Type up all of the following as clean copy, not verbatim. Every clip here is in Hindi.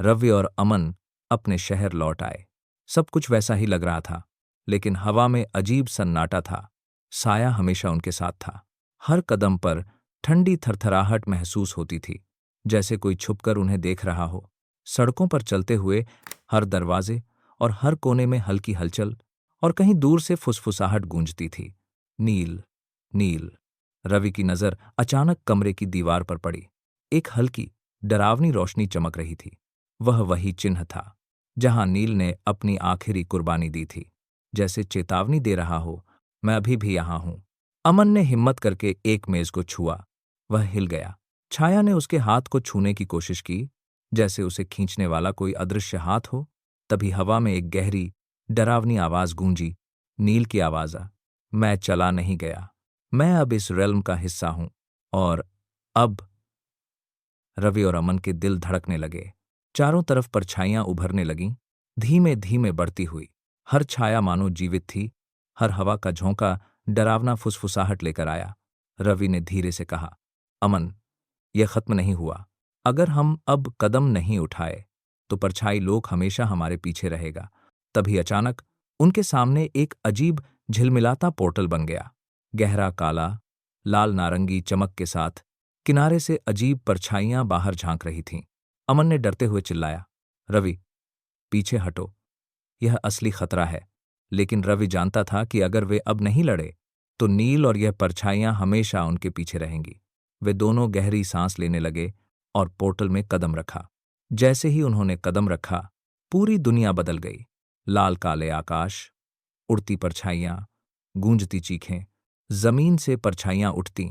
रवि और अमन अपने शहर लौट आए। सब कुछ वैसा ही लग रहा था, लेकिन हवा में अजीब सन्नाटा था। साया हमेशा उनके साथ था। हर कदम पर ठंडी थरथराहट महसूस होती थी, जैसे कोई छुपकर उन्हें देख रहा हो। सड़कों पर चलते हुए हर दरवाजे और हर कोने में हल्की हलचल और कहीं दूर से फुसफुसाहट गूंजती थी। नील, नील। रवि की नज़र अचानक कमरे की दीवार पर पड़ी। एक हल्की, डरावनी रोशनी चमक रही थी। वह वही चिन्ह था जहां नील ने अपनी आखिरी कुर्बानी दी थी, जैसे चेतावनी दे रहा हो, मैं अभी भी यहां हूं। अमन ने हिम्मत करके एक मेज को छुआ। वह हिल गया। छाया ने उसके हाथ को छूने की कोशिश की, जैसे उसे खींचने वाला कोई अदृश्य हाथ हो। तभी हवा में एक गहरी, डरावनी आवाज गूंजी। नील की आवाज आ, मैं चला नहीं गया, मैं अब इस रेल्म का हिस्सा हूं। और अब रवि और अमन के दिल धड़कने लगे। चारों तरफ परछाइयां उभरने लगीं, धीमे धीमे बढ़ती हुई। हर छाया मानो जीवित थी, हर हवा का झोंका डरावना फुसफुसाहट लेकर आया। रवि ने धीरे से कहा, अमन, यह खत्म नहीं हुआ। अगर हम अब कदम नहीं उठाए तो परछाई लोक हमेशा हमारे पीछे रहेगा। तभी अचानक उनके सामने एक अजीब झिलमिलाता पोर्टल बन गया। गहरा काला, लाल नारंगी चमक के साथ किनारे से अजीब परछाइयां बाहर झांक रही थीं। अमन ने डरते हुए चिल्लाया, रवि, पीछे हटो, यह असली खतरा है। लेकिन रवि जानता था कि अगर वे अब नहीं लड़े तो नील और यह परछाइयां हमेशा उनके पीछे रहेंगी। वे दोनों गहरी सांस लेने लगे और पोर्टल में कदम रखा। जैसे ही उन्होंने कदम रखा, पूरी दुनिया बदल गई। लाल काले आकाश, उड़ती परछाइयां, गूंजती चीखें। जमीन से परछाइयां उठतीं,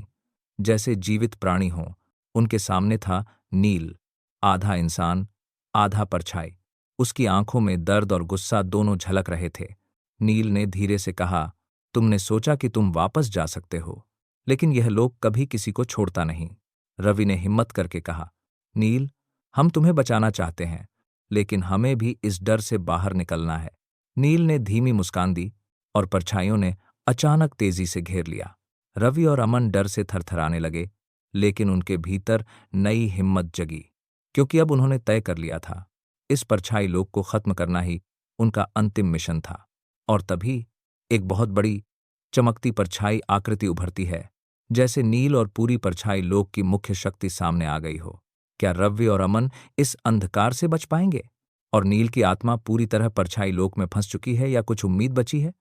जैसे जीवित प्राणी हों। उनके सामने था नील, आधा इंसान, आधा परछाई। उसकी आंखों में दर्द और गुस्सा दोनों झलक रहे थे। नील ने धीरे से कहा, तुमने सोचा कि तुम वापस जा सकते हो, लेकिन यह लोक कभी किसी को छोड़ता नहीं। रवि ने हिम्मत करके कहा, नील, हम तुम्हें बचाना चाहते हैं, लेकिन हमें भी इस डर से बाहर निकलना है। नील ने धीमी मुस्कान दी और परछाइयों ने अचानक तेजी से घेर लिया। रवि और अमन डर से थरथराने लगे, लेकिन उनके भीतर नई हिम्मत जगी, क्योंकि अब उन्होंने तय कर लिया था, इस परछाई लोक को खत्म करना ही उनका अंतिम मिशन था। और तभी एक बहुत बड़ी, चमकती परछाई आकृति उभरती है, जैसे नील और पूरी परछाई लोक की मुख्य शक्ति सामने आ गई हो। क्या रवि और अमन इस अंधकार से बच पाएंगे? और नील की आत्मा पूरी तरह परछाई लोक में फंस चुकी है या कुछ उम्मीद बची है?